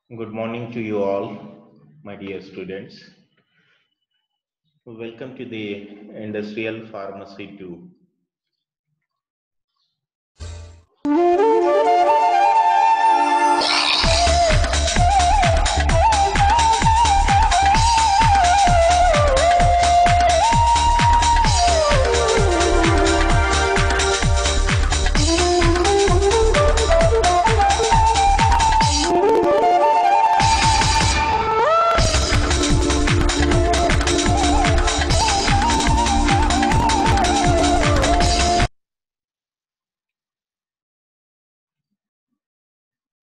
Good morning to you all, my dear students. Welcome to the Industrial Pharmacy 2.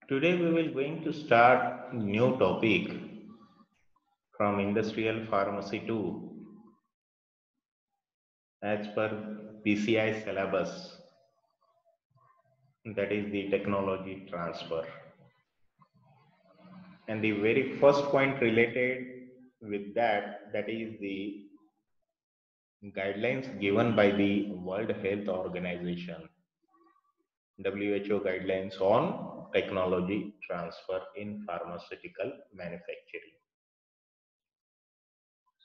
Today we will going to start new topic from Industrial Pharmacy 2 as per PCI syllabus, that is the technology transfer. And the very first point related with that is the guidelines given by the World Health Organization, WHO guidelines on technology transfer in pharmaceutical manufacturing.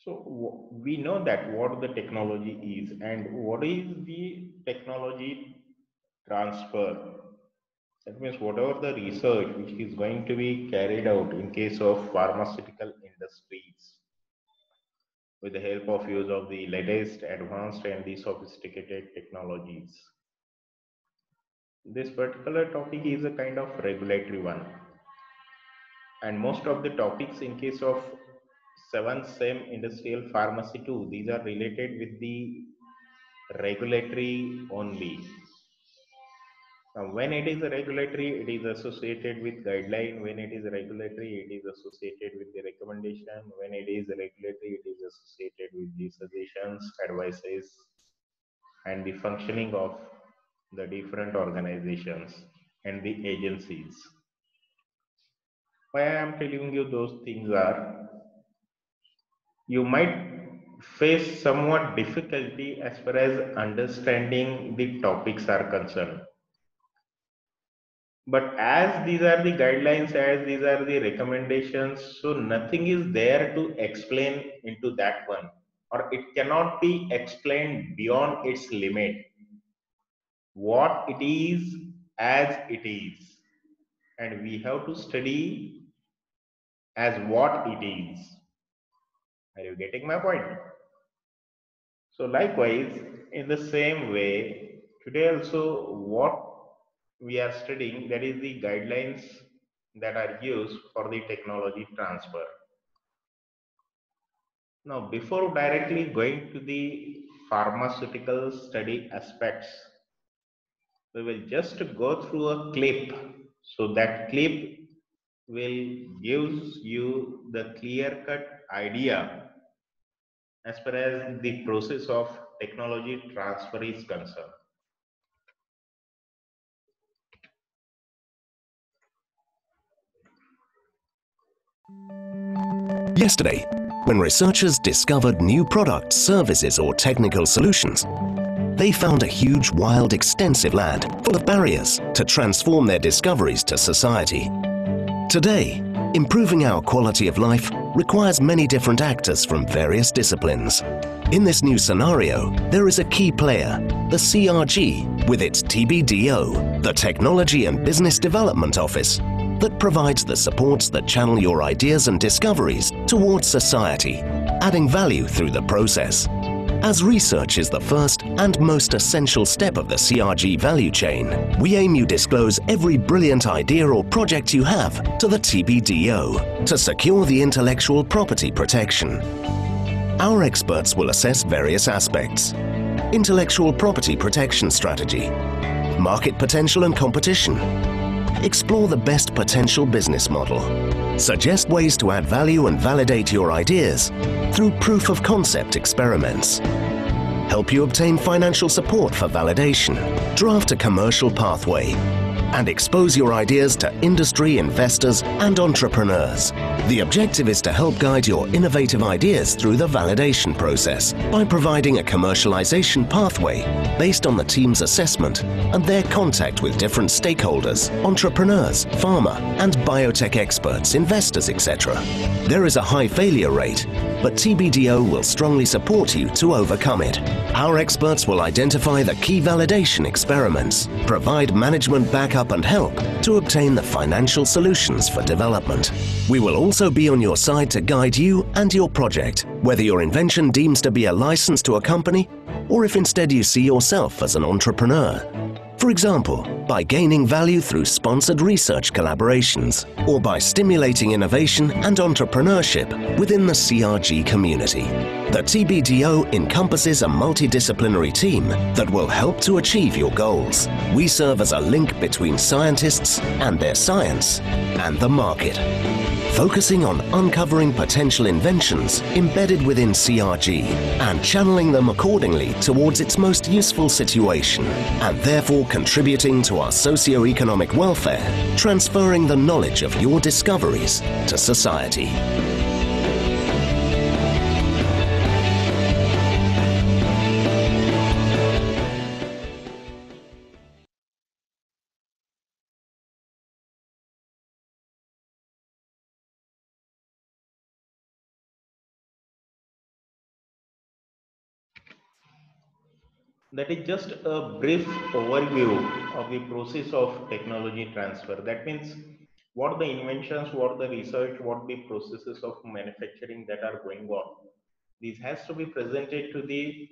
So we know that what the technology is and what is the technology transfer. That means whatever the research which is going to be carried out in case of pharmaceutical industries with the help of use of the latest advanced and the sophisticated technologies. This particular topic is a kind of regulatory one, and most of the topics in case of 7th SEM Industrial Pharmacy 2, these are related with the regulatory only. Now, when it is a regulatory, it is associated with guideline. When it is a regulatory, it is associated with the recommendation. When it is a regulatory, it is associated with the suggestions, advices, and the functioning of the different organizations and the agencies. Why I am telling you those things are, you might face somewhat difficulty as far as understanding the topics are concerned. But as these are the guidelines, as these are the recommendations, so nothing is there to explain into that one, or it cannot be explained beyond its limit. What it is as it is, and we have to study as what it is. Are you getting my point? So likewise, in the same way, today also what we are studying, that is the guidelines that are used for the technology transfer. Now, before directly going to the pharmaceutical study aspects, we will just go through a clip. So that clip will gives you the clear-cut idea as far as the process of technology transfer is concerned. Yesterday, when researchers discovered new products, services, or technical solutions, they found a huge, wild, extensive land full of barriers to transform their discoveries to society. Today, improving our quality of life requires many different actors from various disciplines. In this new scenario, there is a key player, the CRG, with its TBDO, the Technology and Business Development Office, that provides the supports that channel your ideas and discoveries towards society, adding value through the process. As research is the first and most essential step of the CRG value chain, we aim you disclose every brilliant idea or project you have to the TBDO to secure the intellectual property protection. Our experts will assess various aspects: intellectual property protection strategy, market potential and competition, explore the best potential business model, suggest ways to add value and validate your ideas through proof of concept experiments, help you obtain financial support for validation, draft a commercial pathway, and expose your ideas to industry, investors, and entrepreneurs. The objective is to help guide your innovative ideas through the validation process by providing a commercialization pathway based on the team's assessment and their contact with different stakeholders, entrepreneurs, pharma, and biotech experts, investors, etc. There is a high failure rate, but TBDO will strongly support you to overcome it. Our experts will identify the key validation experiments, provide management backup and help to obtain the financial solutions for development. We will also be on your side to guide you and your project, whether your invention deems to be a license to a company or if instead you see yourself as an entrepreneur. For example, by gaining value through sponsored research collaborations or by stimulating innovation and entrepreneurship within the CRG community. The TBDO encompasses a multidisciplinary team that will help to achieve your goals. We serve as a link between scientists and their science and the market, focusing on uncovering potential inventions embedded within CRG and channeling them accordingly towards its most useful situation, and therefore contributing to our socio-economic welfare, transferring the knowledge of your discoveries to society. That is just a brief overview of the process of technology transfer. That means what the inventions, what the research, what the processes of manufacturing that are going on. This has to be presented to the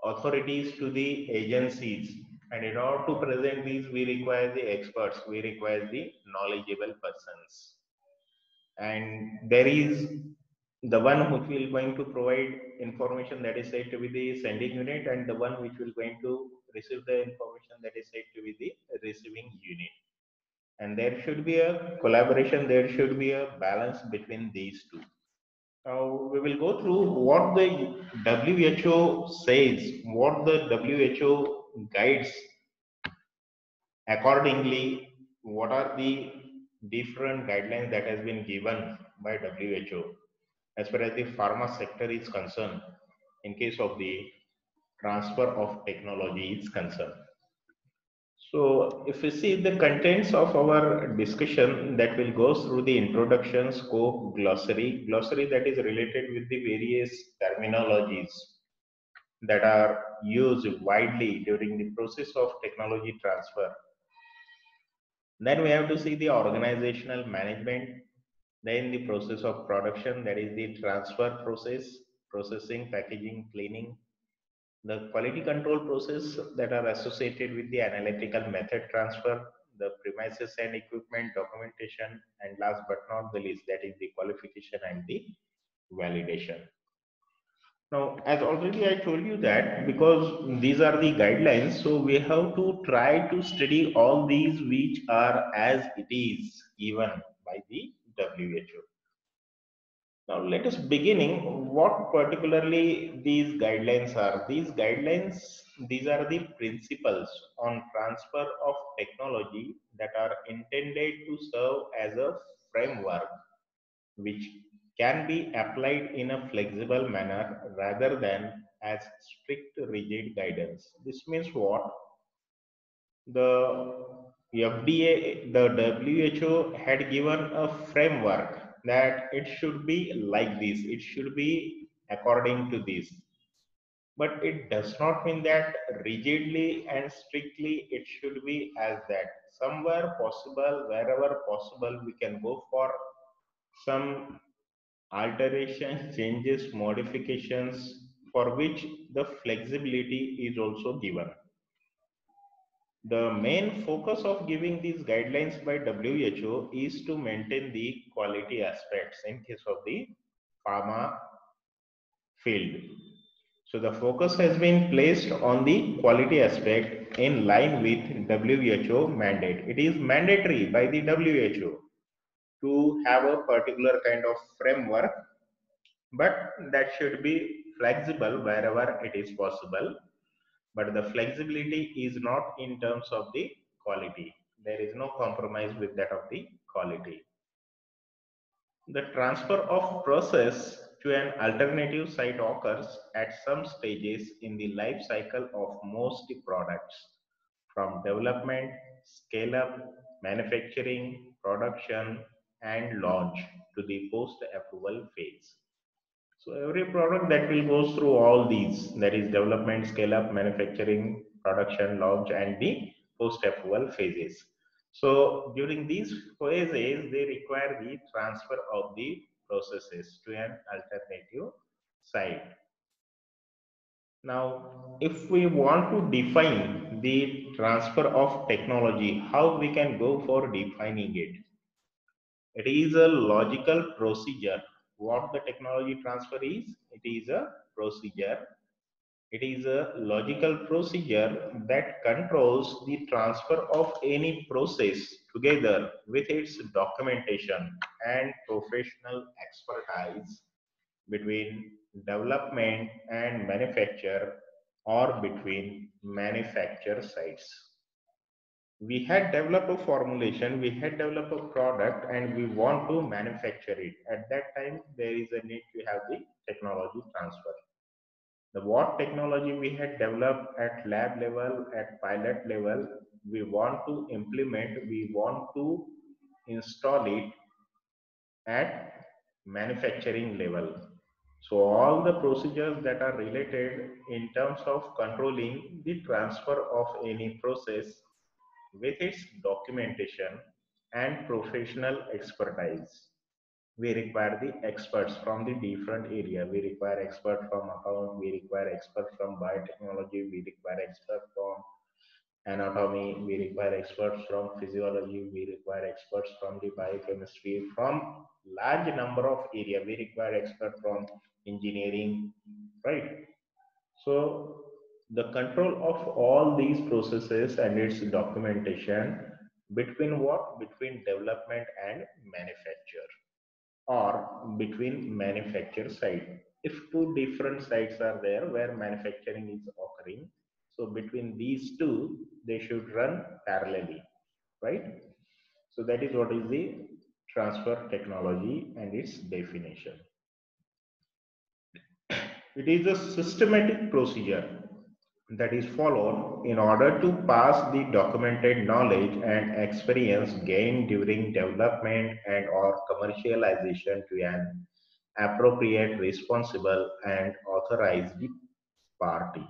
authorities, to the agencies. And in order to present these, we require the experts, we require the knowledgeable persons. And there is the one which will going to provide information, that is said to be the sending unit, and the one which will going to receive the information, that is said to be the receiving unit. And there should be a collaboration, there should be a balance between these two. Now we will go through what the WHO says, what the WHO guides accordingly, what are the different guidelines that has been given by WHO as far as the pharma sector is concerned in case of the transfer of technology is concerned. So if we see the contents of our discussion, that will go through the introduction, scope, glossary that is related with the various terminologies that are used widely during the process of technology transfer. Then we have to see the organizational management, then the process of production, that is the transfer process, processing, packaging, cleaning, the quality control process that are associated with the analytical method transfer, the premises and equipment documentation, and last but not the least, that is the qualification and the validation. Now, as already I told you that because these are the guidelines, so we have to try to study all these which are as it is given by the WHO. Now, let us beginning what particularly these guidelines are. These guidelines, these are the principles on transfer of technology that are intended to serve as a framework which can be applied in a flexible manner rather than as strict rigid guidance. This means what? The FDA, the WHO had given a framework that it should be like this, it should be according to this. But it does not mean that rigidly and strictly it should be as that. Somewhere possible, wherever possible, we can go for some alteration, changes, modifications for which the flexibility is also given. The main focus of giving these guidelines by WHO is to maintain the quality aspects in case of the pharma field. So the focus has been placed on the quality aspect in line with WHO mandate. It is mandatory by the WHO to have a particular kind of framework, but that should be flexible wherever it is possible. But the flexibility is not in terms of the quality. There is no compromise with that of the quality. The transfer of process to an alternative site occurs at some stages in the life cycle of most products, from development, scale up, manufacturing, production, and launch to the post approval phase. So every product that will go through all these, that is development, scale up, manufacturing, production, launch, and the post approval phases. So during these phases, they require the transfer of the processes to an alternative site. Now, if we want to define the transfer of technology, how we can go for defining it? It is a logical procedure. What the technology transfer is? It is a procedure. It is a logical procedure that controls the transfer of any process together with its documentation and professional expertise between development and manufacture, or between manufacture sites. We had developed a formulation, we had developed a product, and we want to manufacture it. At that time, there is a need to have the technology transfer. The what technology we had developed at lab level, at pilot level, we want to implement, we want to install it at manufacturing level. So all the procedures that are related in terms of controlling the transfer of any process with its documentation and professional expertise. We require the experts from the different area. We require expert from account, we require expert from biotechnology, we require expert from anatomy, we require experts from physiology, we require experts from the biochemistry, from large number of area. We require expert from engineering, right? So the control of all these processes and its documentation between what? Between development and manufacture, or between manufacture side. If two different sites are there where manufacturing is occurring, so between these two, they should run parallelly, right? So that is what is the transfer technology and its definition. It is a systematic procedure that is followed in order to pass the documented knowledge and experience gained during development and or commercialization to an appropriate, responsible, and authorized party.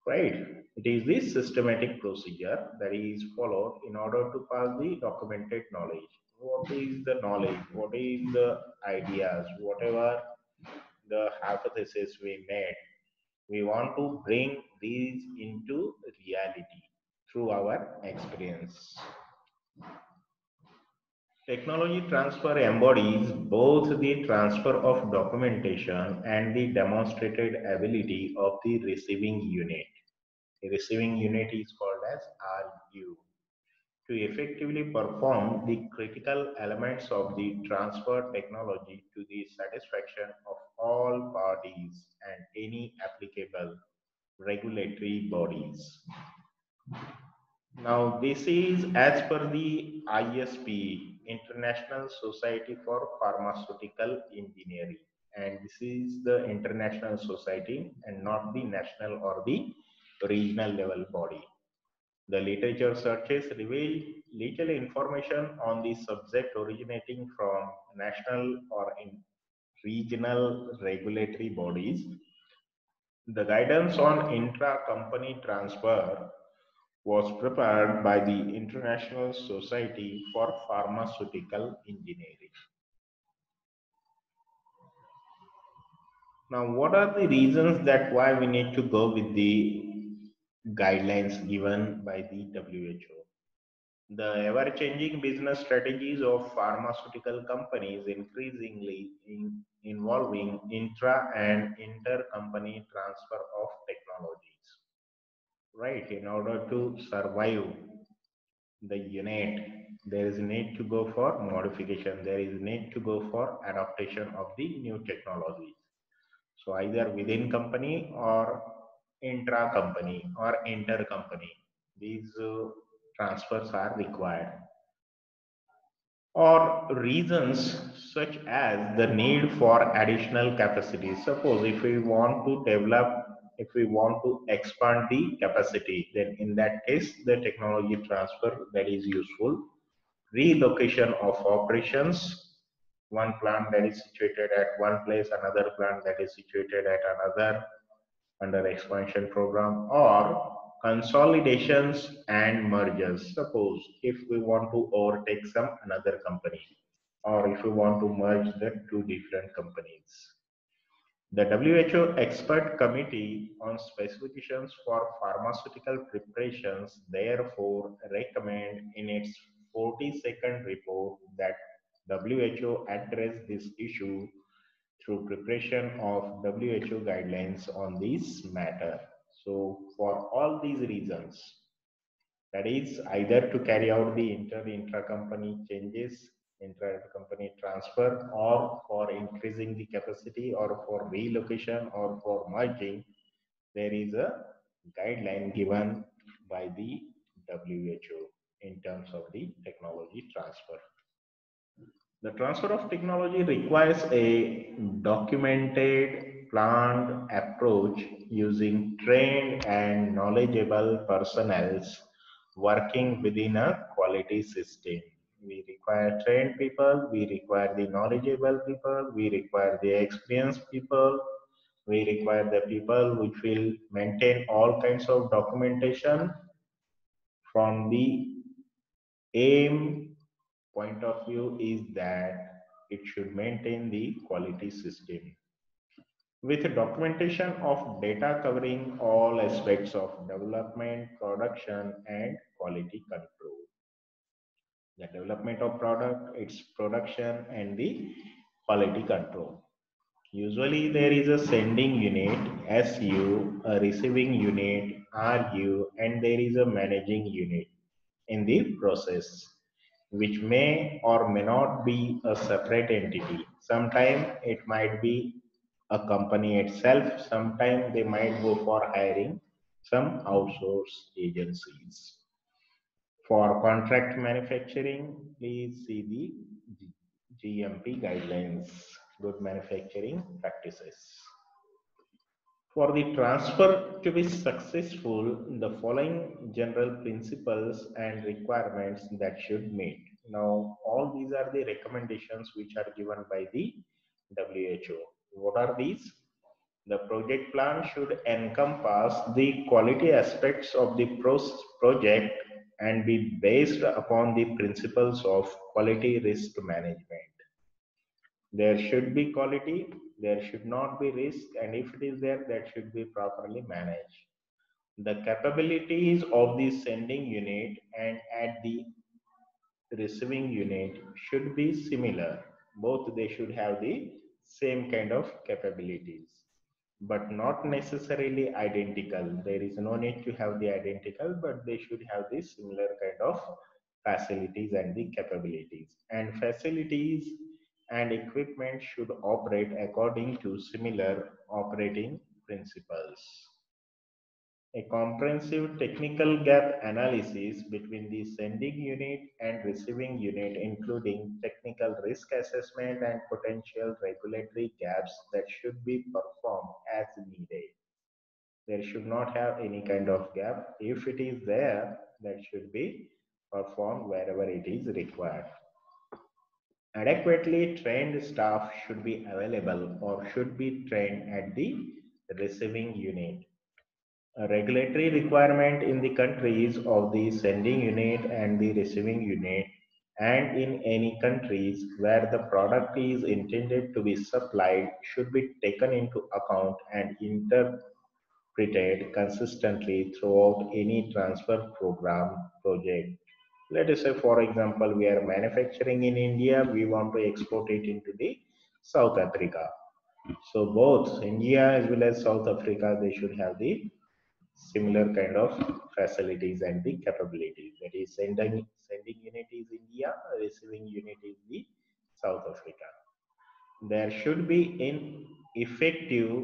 Right? It is this systematic procedure that is followed in order to pass the documented knowledge. What is the knowledge? What is the ideas? Whatever the hypothesis we made, we want to bring these into reality through our experience. Technology transfer embodies both the transfer of documentation and the demonstrated ability of the receiving unit. The receiving unit is called as RU to effectively perform the critical elements of the transfer technology to the satisfaction of all parties and any applicable regulatory bodies. Now, this is as per the ISP, International Society for Pharmaceutical Engineering, and this is the international society and not the national or the regional level body. The literature searches reveal little information on the subject originating from national or regional regulatory bodies. The guidance on intra-company transfer was prepared by the International Society for Pharmaceutical Engineering. Now, what are the reasons that why we need to go with the guidelines given by the WHO? The ever-changing business strategies of pharmaceutical companies increasingly involving intra and inter-company transfer of technologies, right? In order to survive the unit, there is a need to go for modification, there is a need to go for adaptation of the new technologies. So either within company or intra company or inter company, these transfers are required, or reasons such as the need for additional capacity. Suppose if we want to develop, if we want to expand the capacity, then in that case, the technology transfer that is useful. Relocation of operations, one plant that is situated at one place, another plant that is situated at another under expansion program, or consolidations and mergers. Suppose if we want to overtake some another company, or if we want to merge the two different companies. The WHO Expert Committee on Specifications for Pharmaceutical Preparations therefore recommend in its 42nd report that WHO address this issue through preparation of WHO guidelines on this matter. So for all these reasons, that is either to carry out the intra-company changes, intra-company transfer, or for increasing the capacity, or for relocation, or for merging, there is a guideline given by the WHO in terms of the technology transfer. The transfer of technology requires a documented, planned approach using trained and knowledgeable personnel working within a quality system. We require trained people, we require the knowledgeable people, we require the experienced people, we require the people which will maintain all kinds of documentation from the aim point of view is that it should maintain the quality system with documentation of data covering all aspects of development, production, and quality control. The development of product, its production, and the quality control. Usually there is a sending unit, SU, a receiving unit, RU, and there is a managing unit in the process, which may or may not be a separate entity. Sometimes it might be a company itself, sometimes they might go for hiring some outsource agencies. For contract manufacturing, please see the GMP guidelines, good manufacturing practices. For the transfer to be successful, the following general principles and requirements that should meet. Now, all these are the recommendations which are given by the WHO. What are these? The project plan should encompass the quality aspects of the project and be based upon the principles of quality risk management. There should be quality, there should not be risk, and if it is there, that should be properly managed. The capabilities of the sending unit and at the receiving unit should be similar. Both they should have the same kind of capabilities, but not necessarily identical. There is no need to have the identical, but they should have the similar kind of facilities and the capabilities. And facilities and equipment should operate according to similar operating principles. A comprehensive technical gap analysis between the sending unit and receiving unit, including technical risk assessment and potential regulatory gaps that should be performed as needed. There should not have any kind of gap. If it is there, that should be performed wherever it is required. Adequately trained staff should be available or should be trained at the receiving unit. A regulatory requirement in the countries of the sending unit and the receiving unit, and in any countries where the product is intended to be supplied, should be taken into account and interpreted consistently throughout any transfer program project. Let us say, for example, we are manufacturing in India, we want to export it into the South Africa. So both India as well as South Africa, they should have the similar kind of facilities and the capabilities. That is, sending unit is India, receiving unit is the South Africa. There should be effective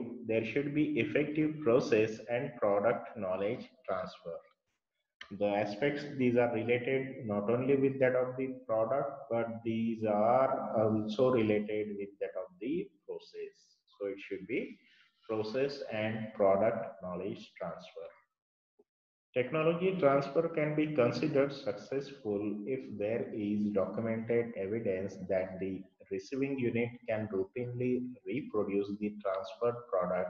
process and product knowledge transfer. The aspects these are related not only with that of the product, but these are also related with that of the process. So it should be process and product knowledge transfer. Technology transfer can be considered successful if there is documented evidence that the receiving unit can routinely reproduce the transferred product,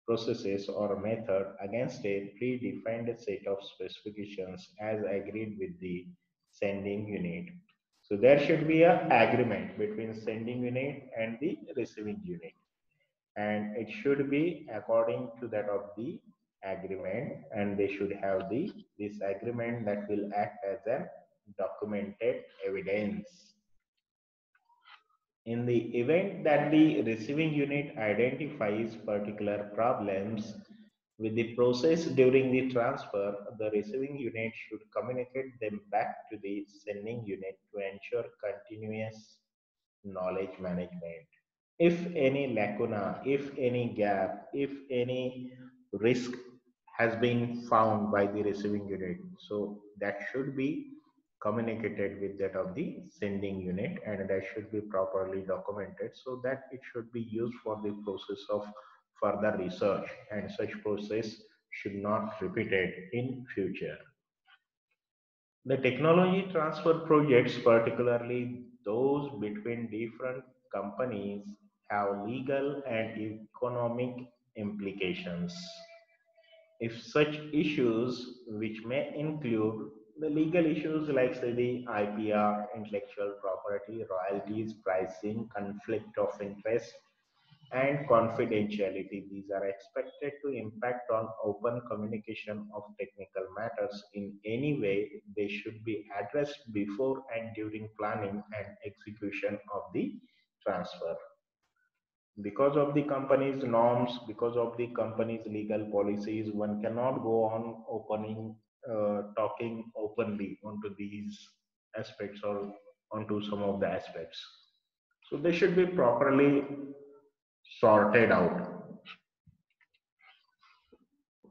processes, or method against a predefined set of specifications as agreed with the sending unit. So there should be an agreement between sending unit and the receiving unit, and it should be according to that of the agreement, and they should have the this agreement that will act as a documented evidence. In the event that the receiving unit identifies particular problems with the process during the transfer, the receiving unit should communicate them back to the sending unit to ensure continuous knowledge management. If any lacuna, if any gap, if any risk has been found by the receiving unit, so that should be communicated with that of the sending unit, and that should be properly documented so that it should be used for the process of further research, and such process should not repeated in future. The technology transfer projects, particularly those between different companies, have legal and economic implications. If such issues, which may include the legal issues like say the IPR, intellectual property, royalties, pricing, conflict of interest, and confidentiality. These are expected to impact on open communication of technical matters in any way. They should be addressed before and during planning and execution of the transfer. Because of the company's norms, because of the company's legal policies, one cannot go on talking openly onto these aspects or onto some of the aspects. So they should be properly sorted out.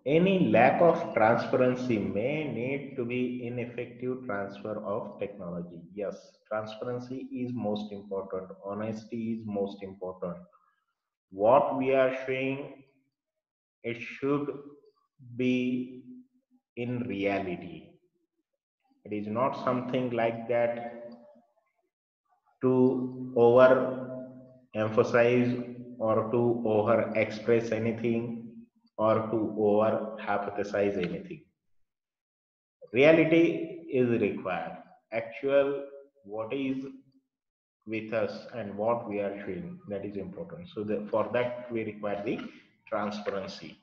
Any lack of transparency may need to be ineffective transfer of technology. Yes, transparency is most important. Honesty is most important. What we are showing, it should be in reality. It is not something like that to over emphasize or to over express anything or to over hypothesize anything. Reality is required. Actual, what is with us and what we are showing, that is important. So for that we require the transparency.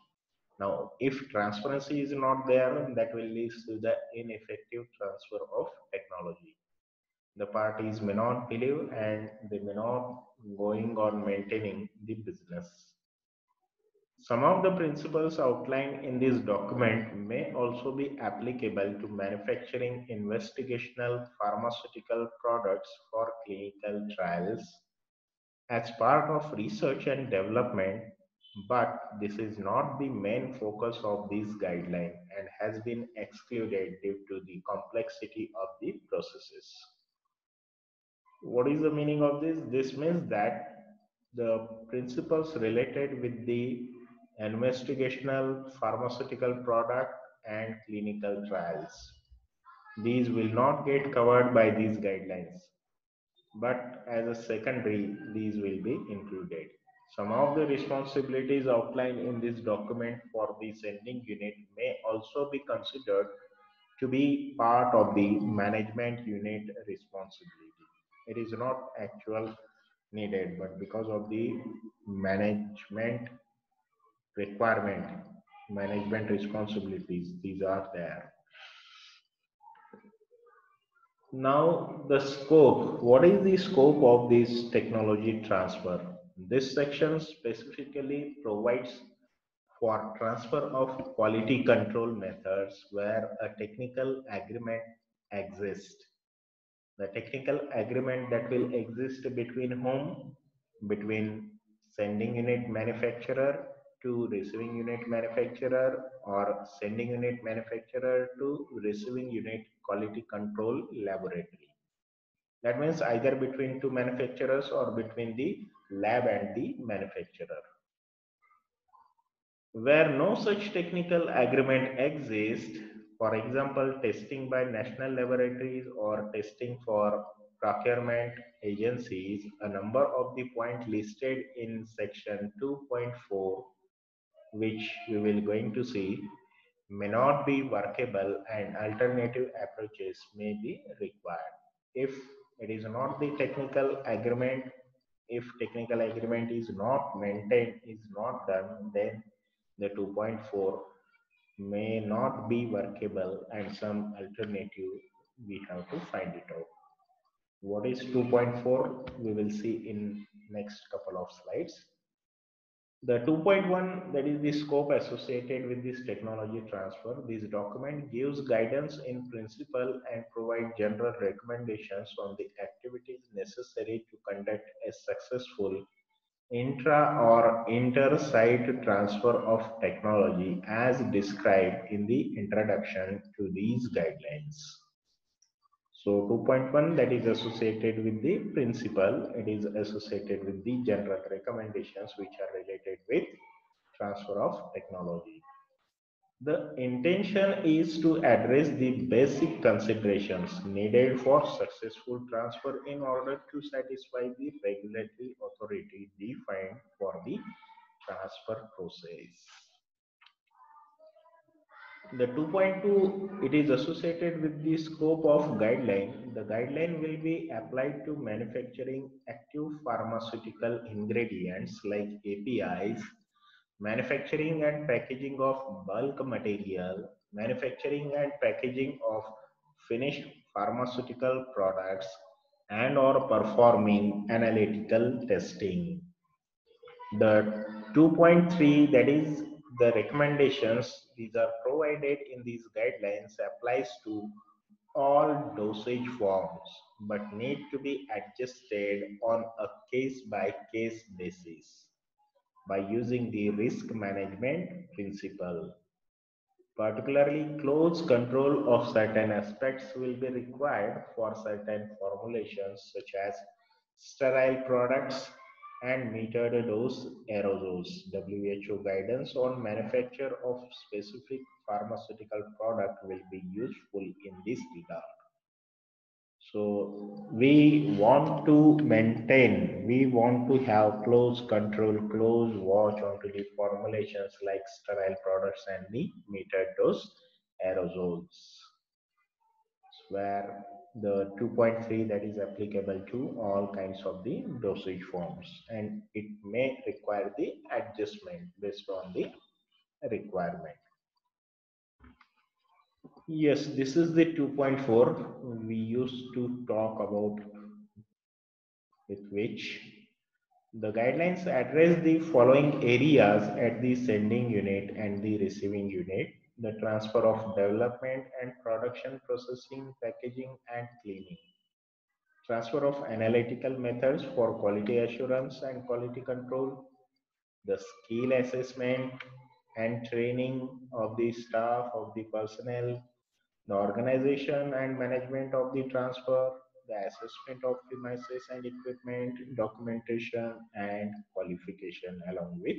Now, if transparency is not there, that will lead to the ineffective transfer of technology. The parties may not believe and they may not going on maintaining the business. Some of the principles outlined in this document may also be applicable to manufacturing investigational pharmaceutical products for clinical trials as part of research and development, but this is not the main focus of this guideline and has been excluded due to the complexity of the processes. What is the meaning of this? This means that the principles related with the investigational pharmaceutical product and clinical trials, these will not get covered by these guidelines, but as a secondary, these will be included. Some of the responsibilities outlined in this document for the sending unit may also be considered to be part of the management unit responsibility. It is not actual needed, but because of the management requirement, management responsibilities, these are there. Now, the scope. What is the scope of this technology transfer? This section specifically provides for transfer of quality control methods where a technical agreement exists. The technical agreement that will exist between whom? Between sending unit manufacturer to receiving unit manufacturer or sending unit manufacturer to receiving unit quality control laboratory. That means either between two manufacturers or between the lab and the manufacturer. Where no such technical agreement exists, for example, testing by national laboratories or testing for procurement agencies, a number of the points listed in section 2.4, which we will going to see, may not be workable and alternative approaches may be required. If it is not the technical agreement, if technical agreement is not maintained, is not done, then the 2.4 may not be workable and some alternative we have to find it out. What is 2.4? We will see in next couple of slides. The 2.1, that is the scope associated with this technology transfer. This document gives guidance in principle and provide general recommendations on the activities necessary to conduct a successful intra or inter-site transfer of technology as described in the introduction to these guidelines. So 2.1, that is associated with the principle, it is associated with the general recommendations which are related with transfer of technology. The intention is to address the basic considerations needed for successful transfer in order to satisfy the regulatory authority defined for the transfer process. The 2.2, it is associated with the scope of guideline. The guideline will be applied to manufacturing active pharmaceutical ingredients like APIs, manufacturing and packaging of bulk material, manufacturing and packaging of finished pharmaceutical products, and or performing analytical testing. The 2.3, that is the recommendations, these are provided in these guidelines, applies to all dosage forms but need to be adjusted on a case by case basis by using the risk management principle. Particularly, close control of certain aspects will be required for certain formulations such as sterile products and metered dose aerosols. WHO guidance on manufacture of specific pharmaceutical product will be useful in this regard. So we want to maintain, we want to have close control, close watch onto the formulations like sterile products and the metered dose aerosols, where the 2.3, that is applicable to all kinds of the dosage forms, and it may require the adjustment based on the requirement. Yes, this is the 2.4 we used to talk about, with which the guidelines address the following areas at the sending unit and the receiving unit: the transfer of development and production, processing, packaging, and cleaning; transfer of analytical methods for quality assurance and quality control; the skill assessment and training of the staff, of the personnel; the organization and management of the transfer; the assessment of premises and equipment, documentation and qualification along with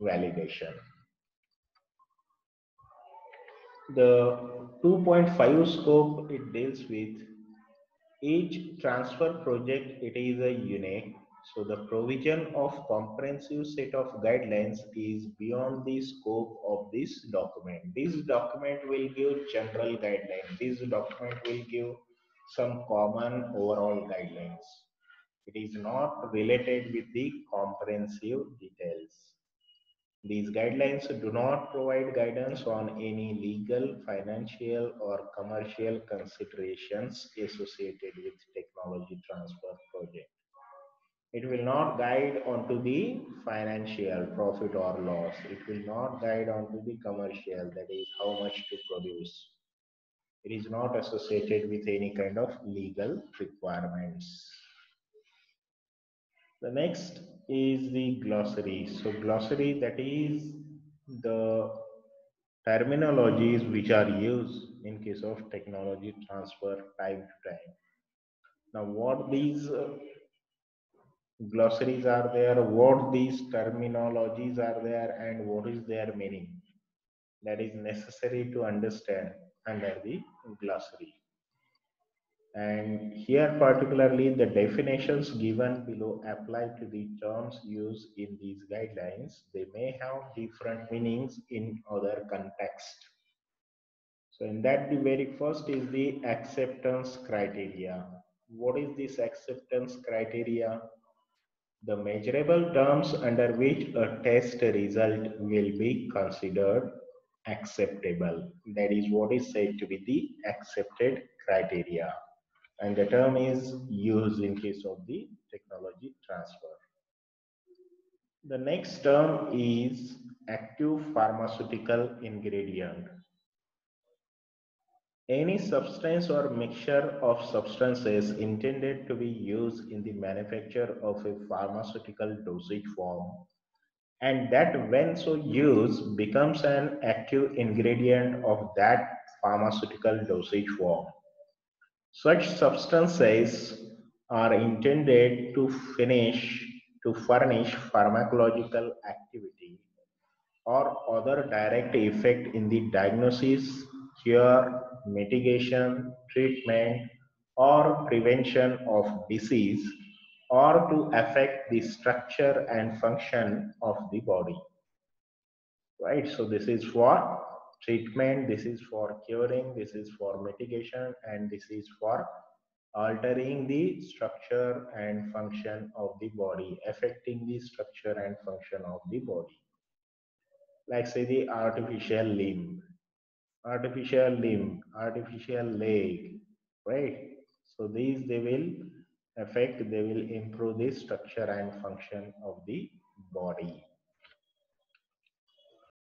validation. The 2.5 scope, it deals with each transfer project, it is a unit. So the provision of comprehensive set of guidelines is beyond the scope of this document. This document will give general guidelines. This document will give some common overall guidelines. It is not related with the comprehensive details. These guidelines do not provide guidance on any legal, financial, or commercial considerations associated with technology transfer project. It will not guide onto the financial profit or loss. It will not guide onto the commercial, that is how much to produce. It is not associated with any kind of legal requirements. The next is the glossary. So glossary, that is the terminologies which are used in case of technology transfer time to time. Now what these glossaries are there, what these terminologies are there, and what is their meaning, that is necessary to understand under the glossary. And here particularly the definitions given below apply to the terms used in these guidelines. They may have different meanings in other context. So in that, the very first is the acceptance criteria. What is this acceptance criteria? The measurable terms under which a test result will be considered acceptable. That is what is said to be the accepted criteria. And the term is used in case of the technology transfer. The next term is active pharmaceutical ingredient. Any substance or mixture of substances intended to be used in the manufacture of a pharmaceutical dosage form, and that when so used becomes an active ingredient of that pharmaceutical dosage form. Such substances are intended to furnish pharmacological activity or other direct effect in the diagnosis, cure, mitigation, treatment, or prevention of disease, or to affect the structure and function of the body. Right? So this is for treatment, this is for curing, this is for mitigation, and this is for altering the structure and function of the body, affecting the structure and function of the body. Like say the artificial leg, right? So these they will affect, they will improve the structure and function of the body.